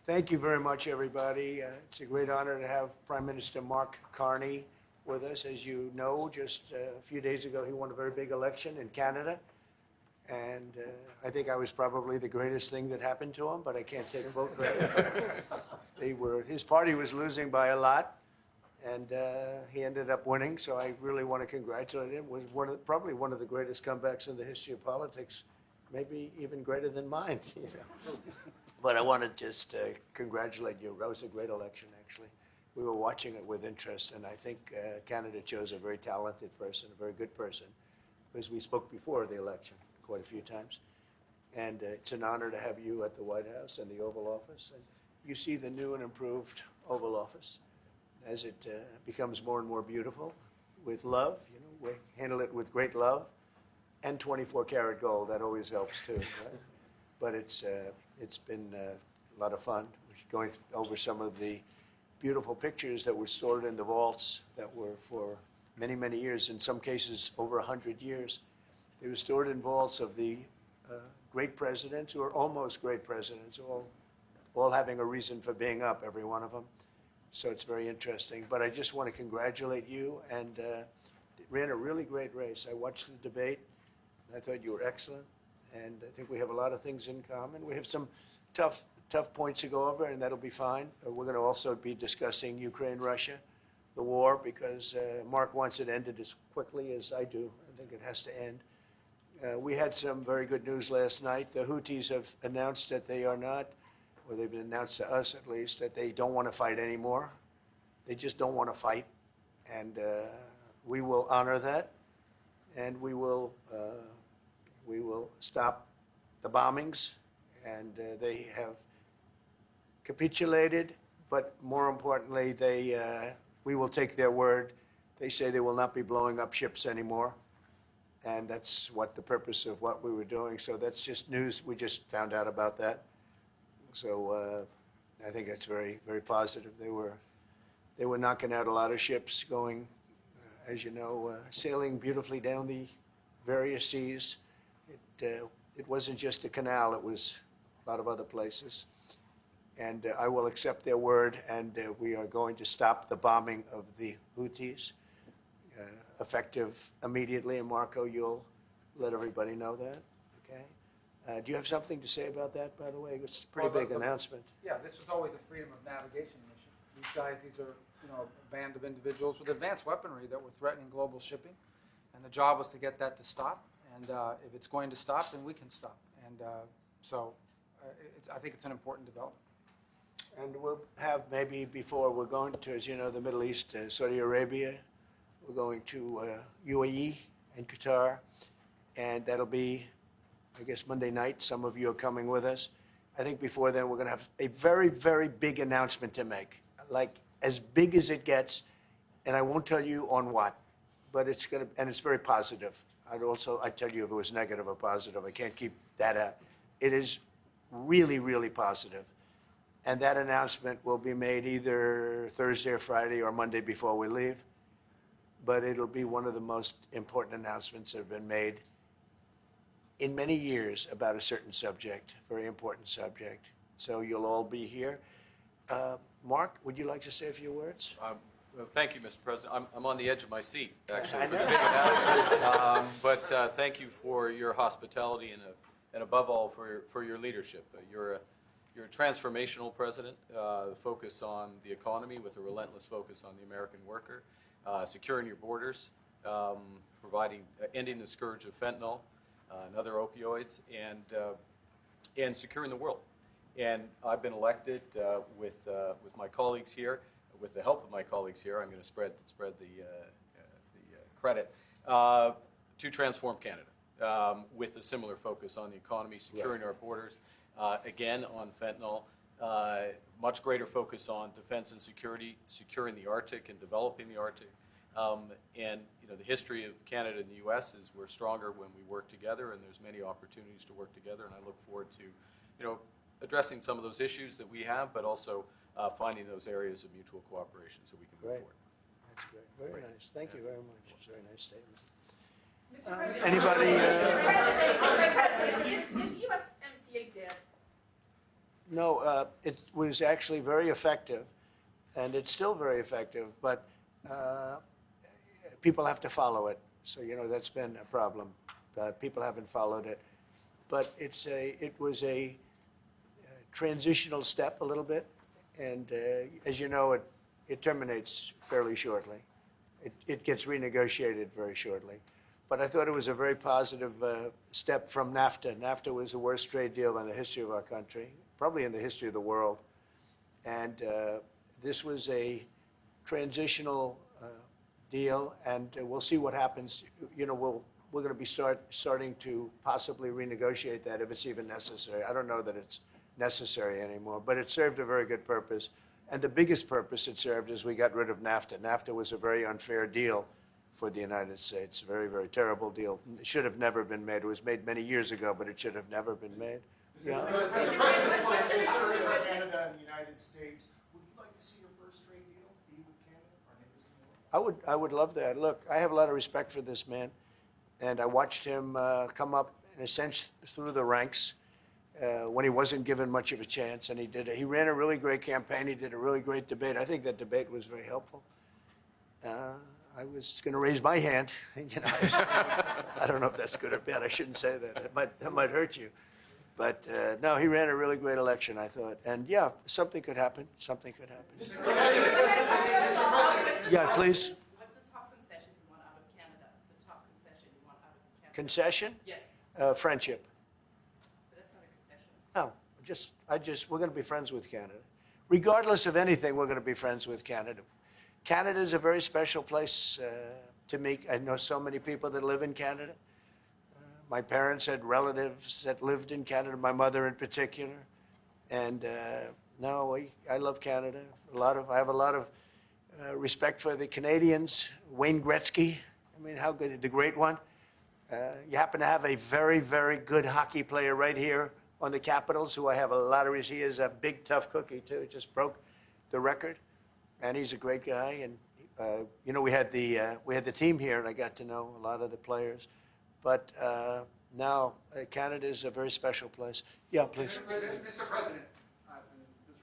Thank you very much, everybody. It's a great honor to have Prime Minister Mark Carney with us. As you know, just a few days ago, he won a very big election in Canada. And I think I was probably the greatest thing that happened to him, but I can't take full credit. His party was losing by a lot, and he ended up winning. So I really want to congratulate him. It was probably one of the greatest comebacks in the history of politics, maybe even greater than mine. You know. But I want to just congratulate you. That was a great election, actually. We were watching it with interest, and I think Canada chose a very talented person, a very good person, because we spoke before the election quite a few times. And it's an honor to have you at the White House and the Oval Office. And you see the new and improved Oval Office as it becomes more and more beautiful with love. You know, we handle it with great love and 24-karat gold. That always helps, too. Right? But it's been a lot of fun. We're going over some of the beautiful pictures that were stored in the vaults that were for many, many years, in some cases over 100 years. They were stored in vaults of the great presidents, or almost great presidents, all having a reason for being up, every one of them. So it's very interesting. But I just want to congratulate you, and ran a really great race. I watched the debate. I thought you were excellent. And I think we have a lot of things in common. We have some tough points to go over, and that'll be fine. We're going to also be discussing Ukraine, Russia, the war, because Mark wants it ended as quickly as I do. I think it has to end. We had some very good news last night. The Houthis have announced that they are not, or they've announced to us at least, that they don't want to fight anymore. They just don't want to fight. And we will honor that, and we will stop the bombings, and they have capitulated, but more importantly, we will take their word. They say they will not be blowing up ships anymore, and that's what the purpose of what we were doing. So that's just news. We just found out about that. So I think that's very, very positive. They were knocking out a lot of ships going, as you know, sailing beautifully down the various seas. It wasn't just the canal, it was a lot of other places. And I will accept their word, and we are going to stop the bombing of the Houthis, effective immediately. And Marco, you'll let everybody know that, okay? Do you have something to say about that, by the way? It's a pretty big announcement. Yeah, this was always a freedom of navigation mission. These guys, these are, you know, a band of individuals with advanced weaponry that were threatening global shipping, and the job was to get that to stop. And if it's going to stop, then we can stop. And I think it's an important development. And we'll have maybe before, we're going to, as you know, the Middle East, Saudi Arabia. We're going to UAE and Qatar. And that'll be, I guess, Monday night. Some of you are coming with us. I think before then, we're going to have a very, very big announcement to make, like as big as it gets. And I won't tell you on what, but it's going to, and it's very positive. I'd tell you if it was negative or positive. I can't keep that out. It is really, really positive. And that announcement will be made either Thursday or Friday or Monday before we leave. But it'll be one of the most important announcements that have been made in many years about a certain subject, very important subject. So you'll all be here. Mark, would you like to say a few words? Well, thank you, Mr. President. I'm on the edge of my seat, actually, I for the know. big announcement. But thank you for your hospitality and above all, for your leadership. You're a transformational president, focus on the economy with a relentless focus on the American worker, securing your borders, ending the scourge of fentanyl and other opioids, and securing the world. And I've been elected with my colleagues here. With the help of my colleagues here, I'm going to spread the credit to transform Canada with a similar focus on the economy, securing our borders, again on fentanyl, much greater focus on defense and security, securing the Arctic and developing the Arctic. And you know, the history of Canada and the U.S. is we're stronger when we work together, and there's many opportunities to work together. And I look forward to, you know, addressing some of those issues that we have, but also finding those areas of mutual cooperation so we can move forward. That's great. Very nice. Thank you very much. It's a very nice statement. Mr. President, Anybody? Mr. President, is USMCA dead? No, it was actually very effective, and it's still very effective, but people have to follow it. So, that's been a problem. People haven't followed it. But it was a transitional step a little bit, and as you know, it terminates fairly shortly. It gets renegotiated very shortly. But I thought it was a very positive step from NAFTA. NAFTA was the worst trade deal in the history of our country, probably in the history of the world. And this was a transitional deal, and we'll see what happens. We're going to be starting to possibly renegotiate that if it's even necessary. I don't know that it's necessary anymore, but it served a very good purpose. And the biggest purpose it served is we got rid of NAFTA. NAFTA was a very unfair deal for the United States. Very, very terrible deal. It should have never been made. It was made many years ago, but it should have never been made. Yeah. Canada and the United States. Would you like to see your first trade deal be with Canada? I would love that. Look, I have a lot of respect for this man, and I watched him come up, in a sense, through the ranks when he wasn't given much of a chance, and he ran a really great campaign. He did a really great debate. I think that debate was very helpful. I was going to raise my hand. I don't know if that's good or bad. I shouldn't say that. That might hurt you. But no, he ran a really great election, I thought. And yeah, something could happen. Something could happen. Yeah, please. What's the top concession you want out of Canada? The top concession you want out of Canada? Concession? Yes. Friendship. But that's not a concession. No, we're going to be friends with Canada. Regardless of anything, we're going to be friends with Canada. Canada is a very special place to me. I know so many people that live in Canada. My parents had relatives that lived in Canada, my mother in particular. And no, I love Canada. I have a lot of respect for the Canadians. Wayne Gretzky, I mean, how good, the great one. You happen to have a very, very good hockey player right here on the Capitals, who I have a lot of respect. He is a big, tough cookie, too. He just broke the record. And he's a great guy, and we had the team here, and I got to know a lot of the players. But now Canada is a very special place. Yeah, please. Mr. President, and Mr.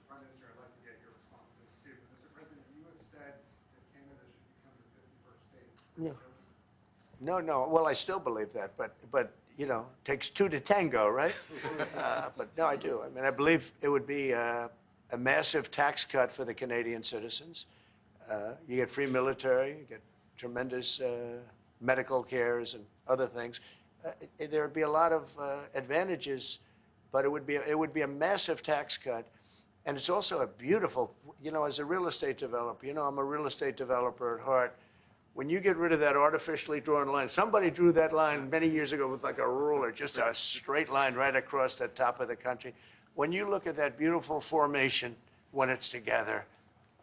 Prime Minister, I'd like to get your response to this too. But Mr. President, you have said that Canada should become the 51st state. Yeah. No. Well, I still believe that, but it takes two to tango, right? But no, I do. I mean, I believe it would be a massive tax cut for the Canadian citizens. You get free military, you get tremendous medical cares and other things. There would be a lot of advantages, but it would be a massive tax cut. And it's also a beautiful, as a real estate developer, I'm a real estate developer at heart. When you get rid of that artificially drawn line, somebody drew that line many years ago with like a ruler, just a straight line right across the top of the country. When you look at that beautiful formation when it's together,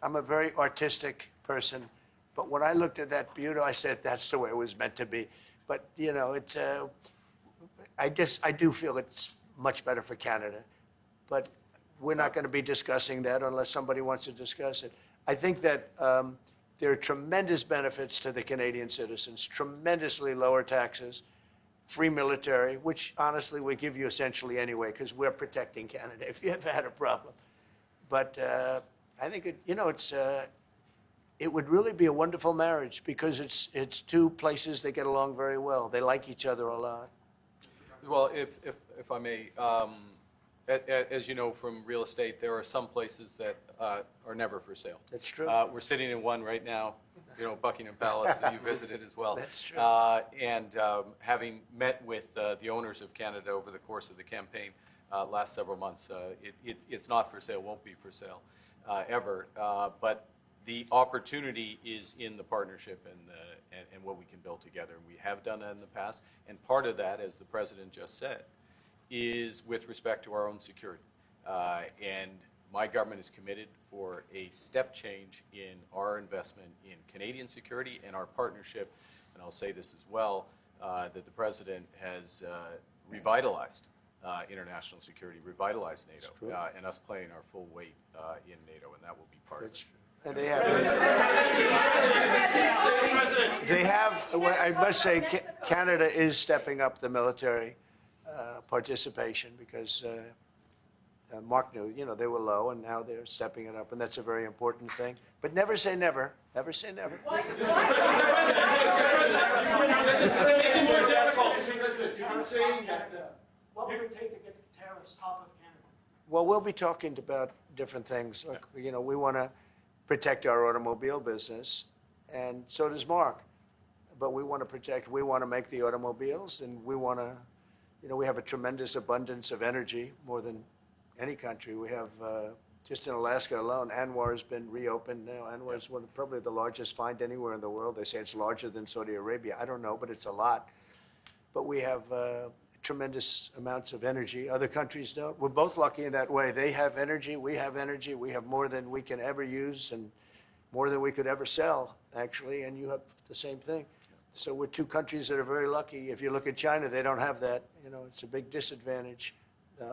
I'm a very artistic person, but when I looked at that beauty, I said that's the way it was meant to be. But I do feel it's much better for Canada, but we're not going to be discussing that unless somebody wants to discuss it. I think that there are tremendous benefits to the Canadian citizens, tremendously lower taxes, free military, which honestly we give you essentially anyway because we're protecting Canada if you ever had a problem. But I think it would really be a wonderful marriage because it's two places that get along very well. They like each other a lot. Well, if I may, as you know from real estate, there are some places that are never for sale. That's true. We're sitting in one right now, Buckingham Palace that you visited as well. That's true. And having met with the owners of Canada over the course of the campaign last several months, it's not for sale, won't be for sale ever. But the opportunity is in the partnership and what we can build together. And we have done that in the past. And part of that, as the President just said, is with respect to our own security. And my government is committed for a step change in our investment in Canadian security and our partnership, and I'll say this as well, that the President has revitalized international security, revitalized NATO, and us playing our full weight in NATO, and that will be part of it. And they have, I must say, Canada is stepping up the military participation because Mark knew, you know, they were low, and now they're stepping it up, and that's a very important thing. But never say never. Never say never. Why? Mr. President, what would it take to get the tariffs off of Canada? Well, we'll be talking about different things. Like, you know, we want to protect our automobile business, and so does Mark. But we want to make the automobiles, and we want to, you know, we have a tremendous abundance of energy, more than any country. We have, just in Alaska alone, Anwar has been reopened now. Anwar is probably the largest find anywhere in the world. They say it's larger than Saudi Arabia. I don't know, but it's a lot. But we have tremendous amounts of energy. Other countries don't. We're both lucky in that way. They have energy. We have energy. We have more than we can ever use and more than we could ever sell, actually, and you have the same thing. So we're two countries that are very lucky. If you look at China, they don't have that. You know, it's a big disadvantage.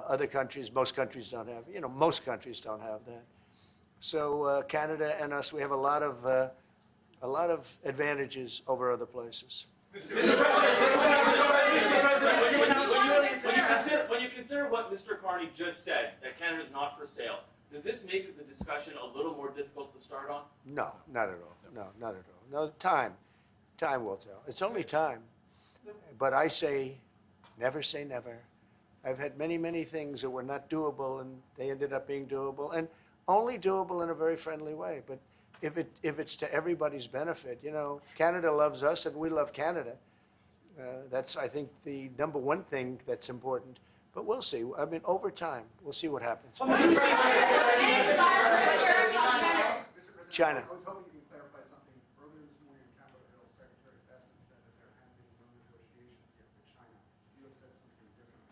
Other countries, most countries don't have. You know, most countries don't have that. So Canada and us, we have a lot of advantages over other places. Mr. President, when you consider what Mr. Carney just said, that Canada is not for sale, does this make the discussion a little more difficult to start on? No, not at all. No, not at all. No, time will tell. It's only time. But I say never. I've had many, many things that were not doable, and they ended up being doable, and only doable in a very friendly way. But if it's to everybody's benefit, you know, Canada loves us, and we love Canada. That's, I think, the number one thing that's important. But we'll see. I mean, over time, we'll see what happens. China. I was hoping you can clarify something. Earlier this morning on Capitol Hill, Secretary Bessent said that there hadn't been no negotiations yet with China. You have said something different.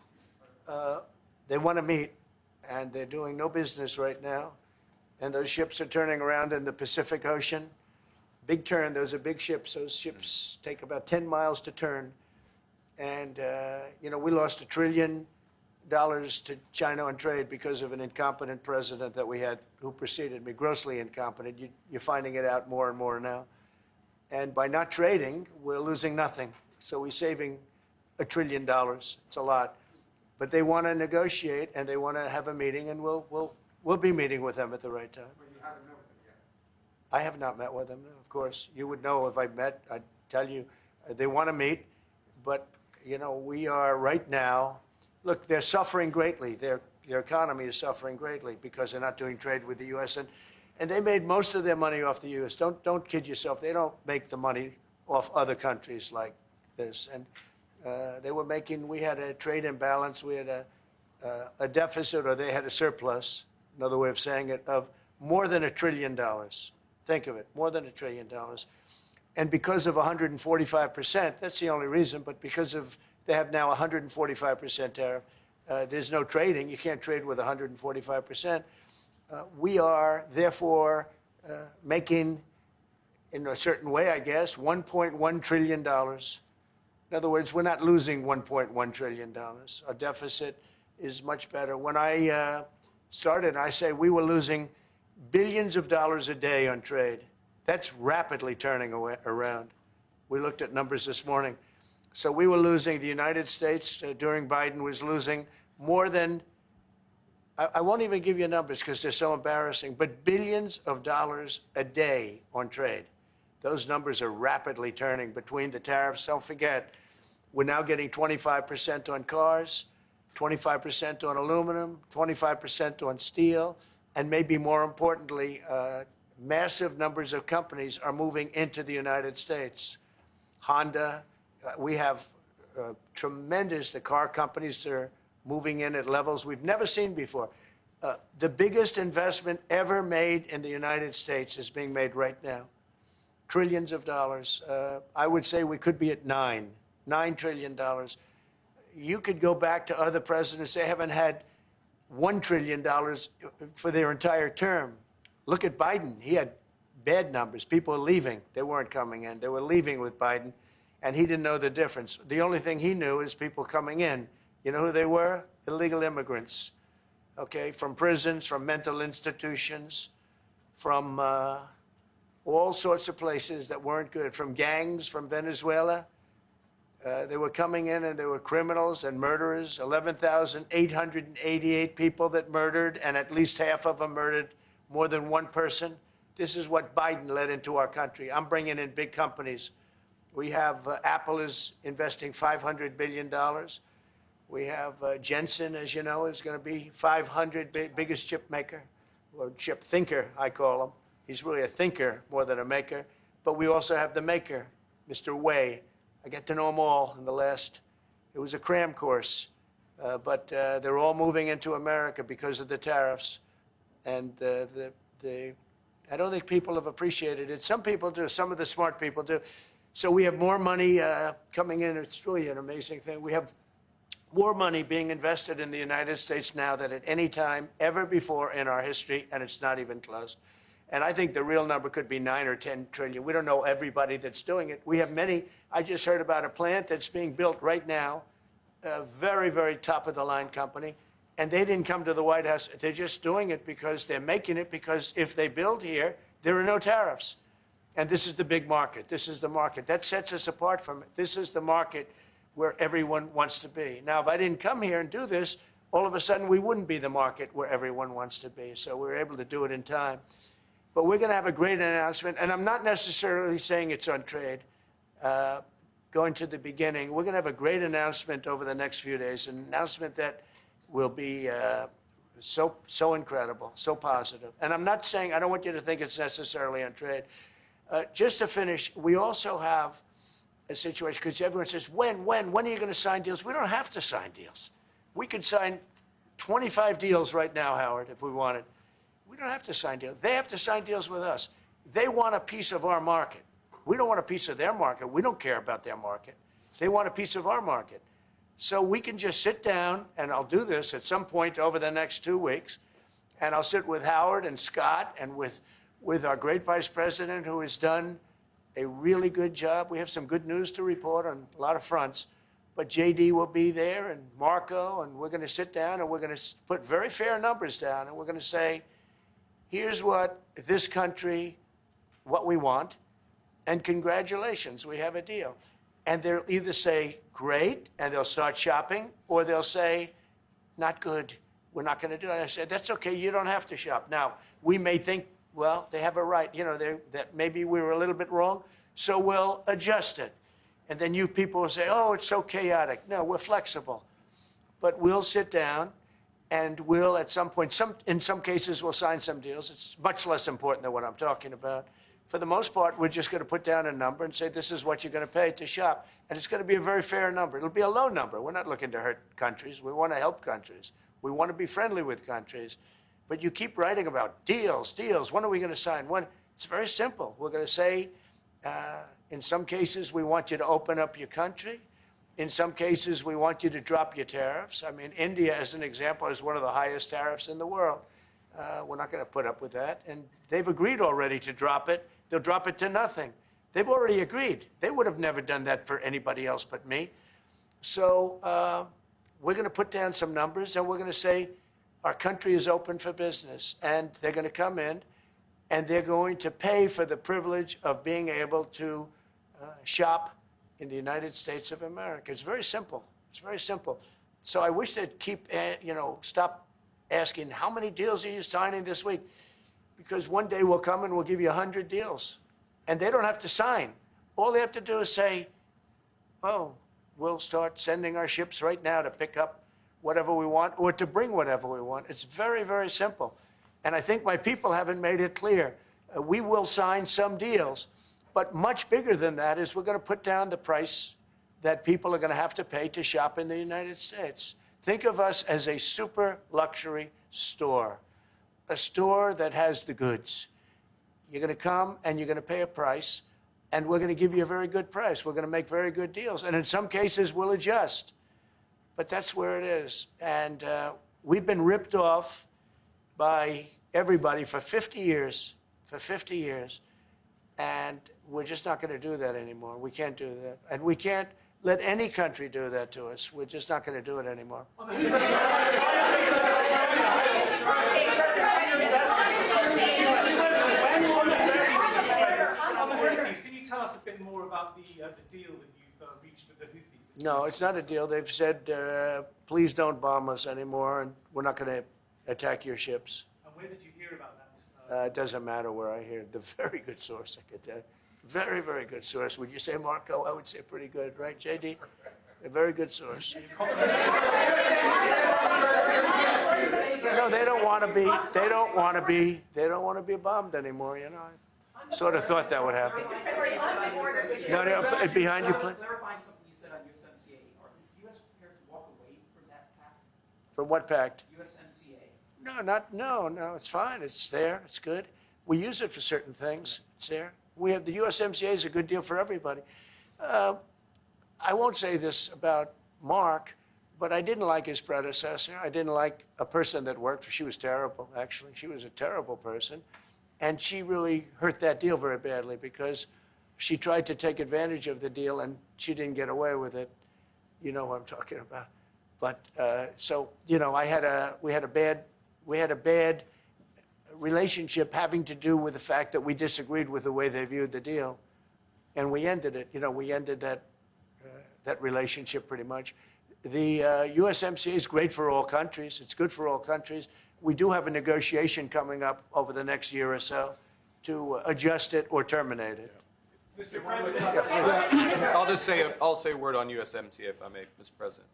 They want to meet, and they're doing no business right now. And those ships are turning around in the Pacific Ocean. Big turn. Those are big ships. Those ships take about 10 miles to turn. And, you know, we lost $1 trillion to China on trade because of an incompetent president that we had who preceded me, grossly incompetent. You're finding it out more and more now. And by not trading, we're losing nothing. So we're saving $1 trillion. It's a lot. But they want to negotiate, and they want to have a meeting, and we'll be meeting with them at the right time. But you haven't met with them yet. I have not met with them, of course. You would know if I met. I'd tell you. They want to meet, but, you know, we are right now, look, they're suffering greatly. Their economy is suffering greatly because they're not doing trade with the U.S., and they made most of their money off the U.S. Don't kid yourself. They don't make the money off other countries like this. And they were making, we had a trade imbalance. We had a deficit, or they had a surplus, another way of saying it, of more than $1 trillion. Think of it, more than $1 trillion. And because of 145%, that's the only reason, but because of, they have now 145% tariff, there's no trading. You can't trade with 145%. We are, therefore, making, in a certain way, I guess, $1.1 trillion. In other words, we're not losing $1.1 trillion. Our deficit is much better. When I started, I say we were losing billions of dollars a day on trade. That's rapidly turning around. We looked at numbers this morning. So we were losing, the United States during Biden was losing more than, I won't even give you numbers because they're so embarrassing, but billions of dollars a day on trade. Those numbers are rapidly turning between the tariffs. Don't forget, we're now getting 25% on cars, 25% on aluminum, 25% on steel, and maybe more importantly, massive numbers of companies are moving into the United States. Honda, we have tremendous, the car companies are moving in at levels we've never seen before. The biggest investment ever made in the United States is being made right now. Trillions of dollars. I would say we could be at $9 trillion. You could go back to other presidents. They haven't had $1 trillion for their entire term. Look at Biden. He had bad numbers. People were leaving. They weren't coming in. They were leaving with Biden, and he didn't know the difference. The only thing he knew is people coming in. You know who they were? Illegal immigrants, okay, from prisons, from mental institutions, from all sorts of places that weren't good, from gangs, from Venezuela. They were coming in and they were criminals and murderers. 11,888 people that murdered, and at least half of them murdered more than one person. This is what Biden led into our country. I'm bringing in big companies. We have Apple is investing $500 billion. We have Jensen, as you know, is going to be 500 biggest chip maker, or chip thinker, I call him. He's really a thinker more than a maker. But we also have the maker, Mr. Wei. I get to know them all in the last, it was a cram course. But they're all moving into America because of the tariffs. And I don't think people have appreciated it. Some people do. Some of the smart people do. So we have more money coming in. It's really an amazing thing. We have more money being invested in the United States now than at any time ever before in our history, and it's not even close. And I think the real number could be 9 or 10 trillion. We don't know everybody that's doing it. We have many. I just heard about a plant that's being built right now, a very, very top-of-the-line company. And they didn't come to the White House. They're just doing it because they're making it because if they build here, there are no tariffs. And this is the big market. This is the market. That sets us apart from it. This is the market where everyone wants to be. Now, if I didn't come here and do this, all of a sudden we wouldn't be the market where everyone wants to be. So we're able to do it in time. But we're going to have a great announcement. And I'm not necessarily saying it's on trade. Going to the beginning, we're going to have a great announcement over the next few days, an announcement that will be so incredible, so positive. And I'm not saying, I don't want you to think it's necessarily on trade. Just to finish, we also have a situation, because everyone says, when are you going to sign deals? We don't have to sign deals. We could sign 25 deals right now, Howard, if we wanted. We don't have to sign deals. They have to sign deals with us. They want a piece of our market. We don't want a piece of their market. We don't care about their market. They want a piece of our market. So we can just sit down, and I'll do this at some point over the next 2 weeks, and I'll sit with Howard and Scott and with our great vice president, who has done a really good job. We have some good news to report on a lot of fronts. But JD will be there, and Marco, and we're going to sit down, and we're going to put very fair numbers down, and we're going to say, here's what this country, what we want, and congratulations, we have a deal. And they'll either say, great, and they'll start shopping, or they'll say, not good, we're not going to do it. And I said, that's okay, you don't have to shop. Now, we may think, well, they have a right, you know, that maybe we were a little bit wrong, so we'll adjust it. And then you people will say, oh, it's so chaotic. No, we're flexible. But we'll sit down, and we'll, at some point, in some cases, we'll sign some deals. It's much less important than what I'm talking about. For the most part, we're just going to put down a number and say, this is what you're going to pay to shop. And it's going to be a very fair number. It'll be a low number. We're not looking to hurt countries. We want to help countries. We want to be friendly with countries. But you keep writing about deals, deals. When are we going to sign? When? It's very simple. We're going to say, in some cases, we want you to open up your country. In some cases, we want you to drop your tariffs. I mean, India, as an example, has one of the highest tariffs in the world. We're not going to put up with that. And they've agreed already to drop it. They'll drop it to nothing. They've already agreed. They would have never done that for anybody else but me. So we're going to put down some numbers, and we're going to say our country is open for business. And they're going to come in, and they're going to pay for the privilege of being able to shop in the United States of America. It's very simple. It's very simple. So I wish they'd keep, stop asking, how many deals are you signing this week? Because one day we'll come and we'll give you 100 deals. And they don't have to sign. All they have to do is say, oh, we'll start sending our ships right now to pick up whatever we want or to bring whatever we want. It's very, very simple. And I think my people haven't made it clear. We will sign some deals, but much bigger than that is we're going to put down the price that people are going to have to pay to shop in the United States. Think of us as a super luxury store, a store that has the goods. You're going to come and you're going to pay a price, and we're going to give you a very good price. We're going to make very good deals. And in some cases, we'll adjust. But that's where it is. And we've been ripped off by everybody for 50 years, and we're just not going to do that anymore. We can't do that. And we can't let any country do that to us. We're just not going to do it anymore. Can you tell us a bit more about the deal that you've reached with the Houthis? No, it's not a deal. They've said, please don't bomb us anymore, and we're not going to attack your ships. And where did you hear about that? It doesn't matter where I hear it. The very good source, I could tell you. Very, very good source. Would you say, Marco? I would say pretty good, right, JD? A very good source. No, they don't want to be. They don't want to be. They don't want to be bombed anymore. You know, I sort of thought that would happen. No, no, behind you, please. Clarifying something you said on USMCA, is the U.S. prepared to walk away from that pact? From what pact? USMCA. No. It's fine. It's there. It's good. We use it for certain things. It's there. We have the USMCA is a good deal for everybody. I won't say this about Mark, but I didn't like his predecessor. I didn't like a person that worked for. She was terrible, actually. She was a terrible person. And she really hurt that deal very badly because she tried to take advantage of the deal and she didn't get away with it. You know who I'm talking about. But so, you know, we had a bad relationship having to do with the fact that we disagreed with the way they viewed the deal. And we ended it. You know, we ended that relationship pretty much. The USMCA is great for all countries. It's good for all countries. We do have a negotiation coming up over the next year or so to adjust it or terminate it. Mr. President. I'll say a word on USMCA, if I may, Mr. President.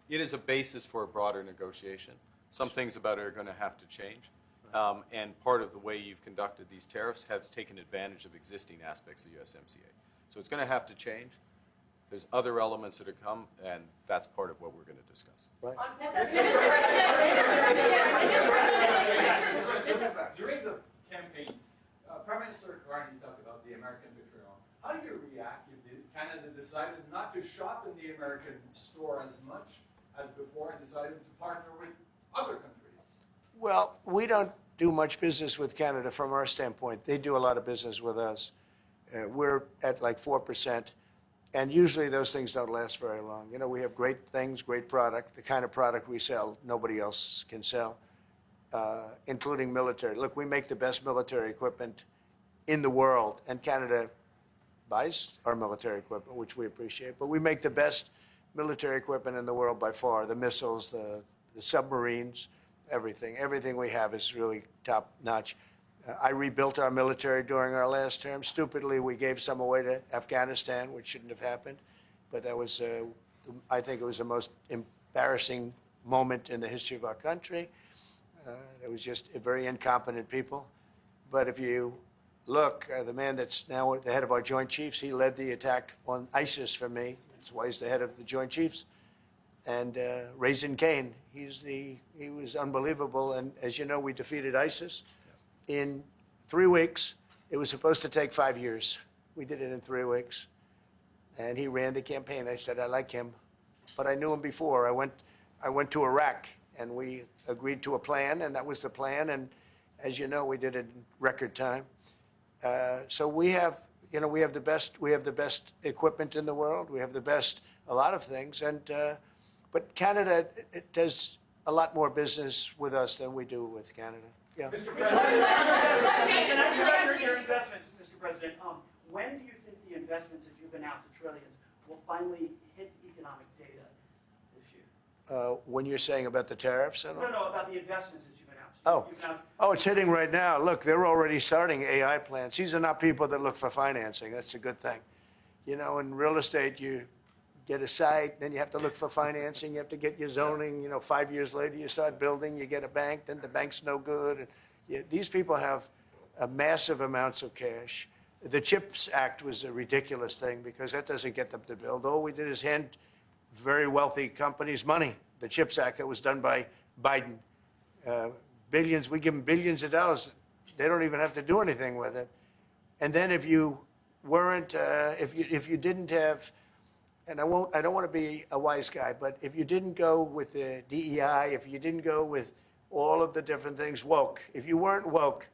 It is a basis for a broader negotiation. Some things about it are going to have to change. And part of the way you've conducted these tariffs has taken advantage of existing aspects of USMCA. So it's going to have to change. There's other elements that are come, and that's part of what we're going to discuss. Right. During the campaign, Prime Minister Carney talked about the American vitriol. How do you react if Canada decided not to shop in the American store as much as before and decided to partner with other countries? Well, we don't do much business with Canada from our standpoint. They do a lot of business with us. We're at like 4%. And usually those things don't last very long. You know, we have great things, great product. The kind of product we sell, nobody else can sell, including military. Look, we make the best military equipment in the world, and Canada buys our military equipment, which we appreciate. But we make the best military equipment in the world by far. The missiles, the submarines, everything. Everything we have is really top notch. I rebuilt our military during our last term. Stupidly, we gave some away to Afghanistan, which shouldn't have happened. But that was, I think it was the most embarrassing moment in the history of our country. It was just very incompetent people. But if you look, the man that's now the head of our Joint Chiefs, he led the attack on ISIS for me. That's why he's the head of the Joint Chiefs. And Raisin Kane, he was unbelievable. And as you know, we defeated ISIS. In 3 weeks. It was supposed to take 5 years. We did it in 3 weeks. And he ran the campaign. I said, I like him. But I knew him before. I went to Iraq, and we agreed to a plan, and that was the plan. And as you know, we did it in record time. So we have, you know, we have the best equipment in the world. We have the best, a lot of things. And but Canada, it does a lot more business with us than we do with Canada. Yeah. Mr. President. And as you measure your investments, Mr. President, when do you think the investments that you've announced, the trillions, will finally hit economic data this year? When you're saying about the tariffs? No, about the investments that you've announced. Oh, it's hitting right now. Look, they're already starting AI plants. These are not people that look for financing. That's a good thing. You know, in real estate, you get a site, then you have to look for financing, you have to get your zoning, you know, 5 years later you start building, you get a bank, then the bank's no good. And these people have massive amounts of cash. The CHIPS Act was a ridiculous thing because that doesn't get them to build. All we did is hand very wealthy companies money. The CHIPS Act that was done by Biden. Billions, we give them billions of dollars. They don't even have to do anything with it. And then if you weren't, if you didn't have, and I don't want to be a wise guy, but if you didn't go with the DEI, if you didn't go with all of the different things, woke, if you weren't woke,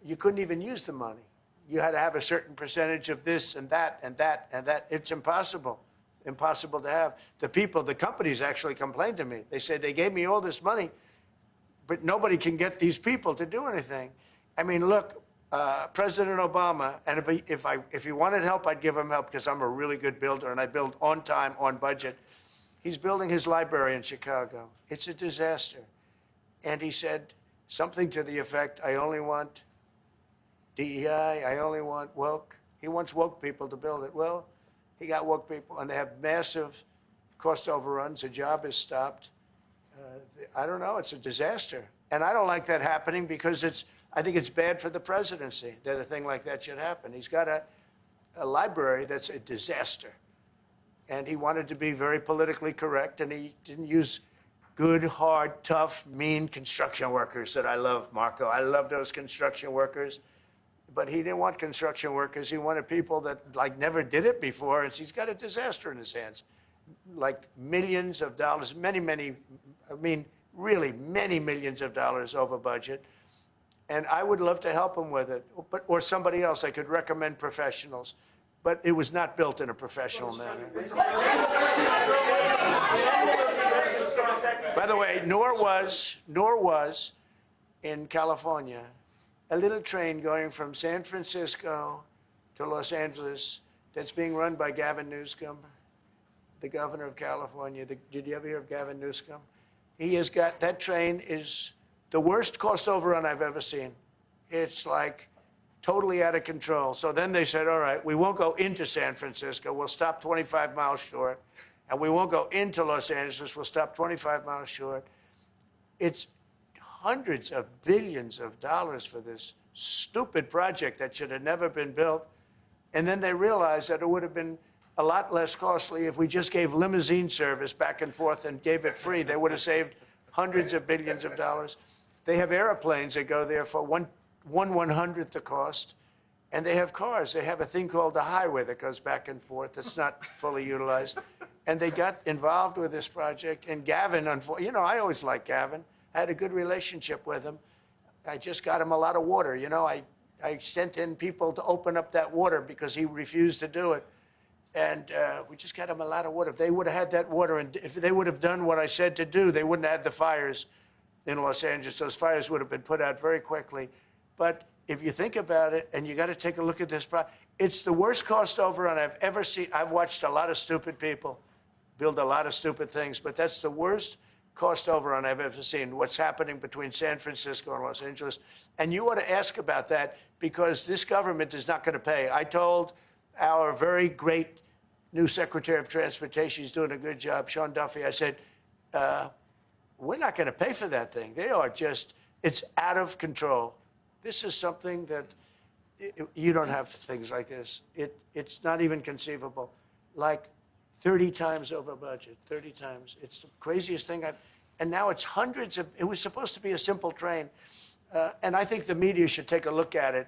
you couldn't even use the money. You had to have a certain percentage of this and that and that and that. It's impossible to have. The companies actually complained to me. They said, they gave me all this money, but nobody can get these people to do anything. I mean, look, President Obama, and if he wanted help, I'd give him help because I'm a really good builder and I build on time, on budget. He's building his library in Chicago. It's a disaster. And he said something to the effect, I only want DEI, I only want woke. He wants woke people to build it. Well, he got woke people, and they have massive cost overruns. The job is stopped. I don't know. It's a disaster. And I don't like that happening because I think it's bad for the presidency that a thing like that should happen. He's got a library that's a disaster. And he wanted to be very politically correct, and he didn't use good, hard, tough, mean construction workers that I love, Marco. I love those construction workers. But he didn't want construction workers. He wanted people that, like, never did it before, and he's got a disaster in his hands. Like millions of dollars, really many millions of dollars over budget. And I would love to help him with it, or somebody else. I could recommend professionals. But it was not built in a professional manner. By the way, nor was in California a little train going from San Francisco to Los Angeles that's being run by Gavin Newsom, the governor of California. Did you ever hear of Gavin Newsom? He has got, that train is the worst cost overrun I've ever seen. It's like totally out of control. So then they said, all right, we won't go into San Francisco. We'll stop 25 miles short. And we won't go into Los Angeles. We'll stop 25 miles short. It's hundreds of billions of dollars for this stupid project that should have never been built. And then they realized that it would have been a lot less costly if we just gave limousine service back and forth and gave it free. They would have saved hundreds of billions of dollars. They have airplanes that go there for one 1/100th the cost, and they have cars. They have a thing called a highway that goes back and forth that's not fully utilized. And they got involved with this project. And Gavin, you know, I always liked Gavin. I had a good relationship with him. I just got him a lot of water. You know, I sent in people to open up that water because he refused to do it. And we just got him a lot of water. If they would have had that water, and if they would have done what I said to do, they wouldn't have had the fires in Los Angeles. Those fires would have been put out very quickly. But if you think about it, and you got to take a look at this, it's the worst cost overrun I've ever seen. I've watched a lot of stupid people build a lot of stupid things, but that's the worst cost overrun I've ever seen, what's happening between San Francisco and Los Angeles. And you ought to ask about that because this government is not going to pay. I told our very great new Secretary of Transportation, he's doing a good job, Sean Duffy, I said, we're not going to pay for that thing. They are just, it's out of control. This is something that you don't have things like this. It's not even conceivable. Like 30 times over budget, 30 times. It's the craziest thing and now it's hundreds of, it was supposed to be a simple train. And I think the media should take a look at it.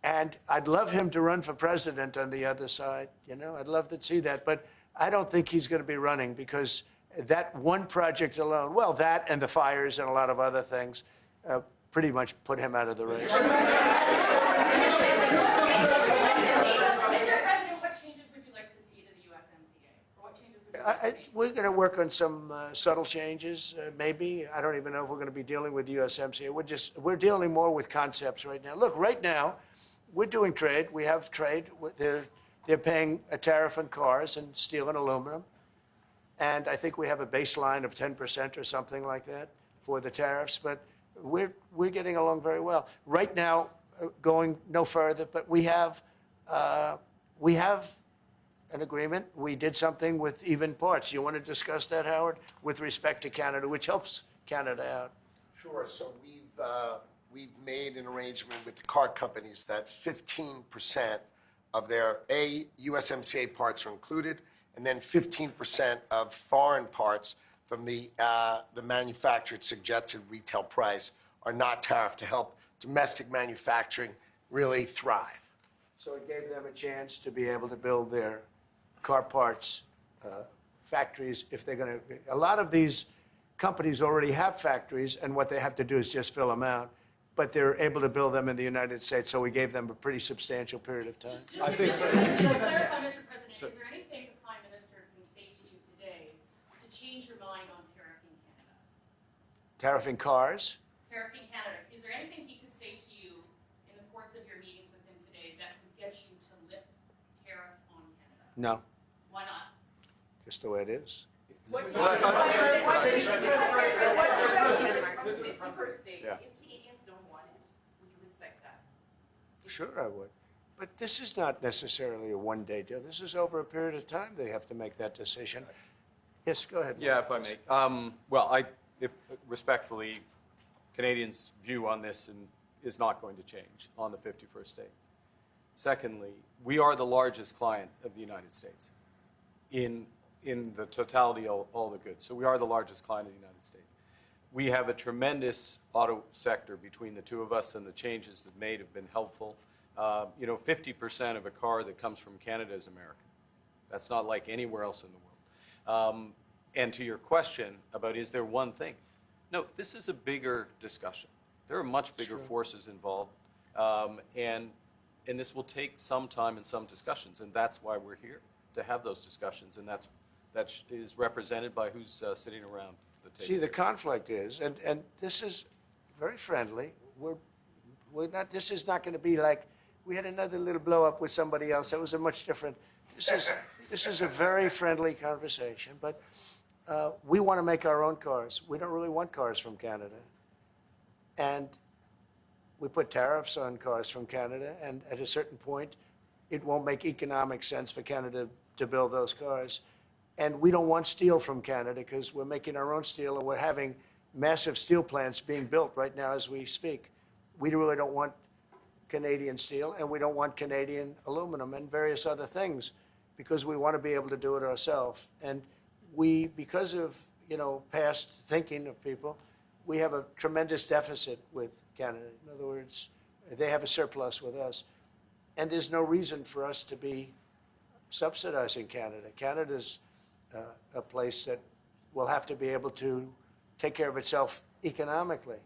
And I'd love him to run for president on the other side. You know, I'd love to see that. But I don't think he's going to be running because that one project alone, well, that and the fires and a lot of other things, pretty much put him out of the race. Mr. President, what changes would you like to see to the USMCA? Or what changes would you like to make? We're going to work on some subtle changes, maybe. I don't even know if we're going to be dealing with the USMCA. We're dealing more with concepts right now. Look, right now, we're doing trade. We have trade. They're paying a tariff on cars and steel and aluminum. And I think we have a baseline of 10% or something like that for the tariffs. But we're getting along very well. Right now, going no further, but we have an agreement. We did something with even parts. You want to discuss that, Howard, with respect to Canada, which helps Canada out? Sure. So we've made an arrangement with the car companies that 15% of their USMCA parts are included, and then 15% of foreign parts from the manufactured suggested retail price are not tariffed to help domestic manufacturing really thrive. So it gave them a chance to be able to build their car parts factories if they're going to. A lot of these companies already have factories, and what they have to do is just fill them out. But they're able to build them in the United States, so we gave them a pretty substantial period of time. Just to clarify, Mr. President, is there anything the Prime Minister can say to you today to change your mind on tariffing Canada? Tariffing cars? Tariffing Canada. Is there anything he could say to you in the course of your meeting No, Why not? just the way it is. What's Well, your that's not- per state? Yeah. If Canadians don't want it, would you respect that? Sure, I would. But this is not necessarily a one-day deal. This is over a period of time they have to make that decision. Yes, go ahead. Yeah, if I may. Well, if respectfully, Canadians' view on this is not going to change on the 51st state. Secondly, we are the largest client of the United States in the totality of all the goods. So we are the largest client of the United States. We have a tremendous auto sector between the two of us, and the changes that made have been helpful. 50% of a car that comes from Canada is American. That's not like anywhere else in the world. And to your question about is there one thing? No, this is a bigger discussion. There are much bigger forces involved, and this will take some time and some discussions, and that's why we're here, to have those discussions, and that is represented by who's sitting around the table. See, the conflict is, and this is very friendly. We're not. This is not going to be like we had another little blow up with somebody else. That was a much different. This is a very friendly conversation, but we want to make our own cars. We don't really want cars from Canada, and we put tariffs on cars from Canada, and at a certain point, it won't make economic sense for Canada to build those cars. And we don't want steel from Canada because we're making our own steel, and we're having massive steel plants being built right now as we speak. We really don't want Canadian steel, and we don't want Canadian aluminum and various other things because we want to be able to do it ourselves. And we, because of past thinking of people, we have a tremendous deficit with Canada. In other words, they have a surplus with us. And there's no reason for us to be subsidizing Canada. Canada's a place that will have to be able to take care of itself economically.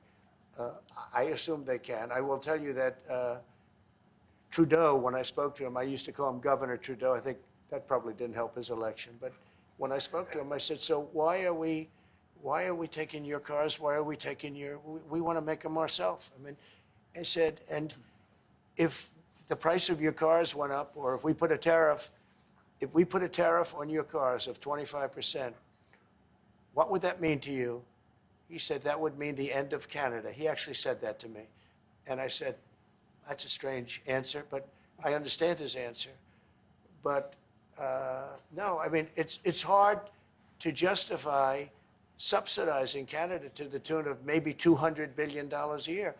I assume they can. I will tell you that Trudeau, when I spoke to him, I used to call him Governor Trudeau. I think that probably didn't help his election. But when I spoke to him, I said, so why are we taking your cars? Why are we taking we want to make them ourselves. I mean, I said, and if the price of your cars went up, or if we put a tariff on your cars of 25%, what would that mean to you? He said, that would mean the end of Canada. He actually said that to me. And I said, that's a strange answer, but I understand his answer. But no, I mean, it's hard to justify subsidizing Canada to the tune of maybe $200 billion a year.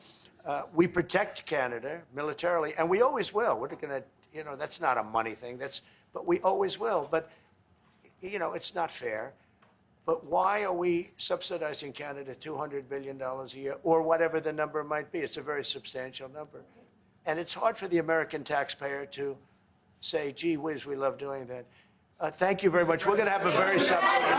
We protect Canada militarily, and we always will. We're going to, that's not a money thing. But we always will. But, it's not fair. But why are we subsidizing Canada $200 billion a year, or whatever the number might be? It's a very substantial number. And it's hard for the American taxpayer to say, gee whiz, we love doing that. Thank you very much. We're going to have a very substantial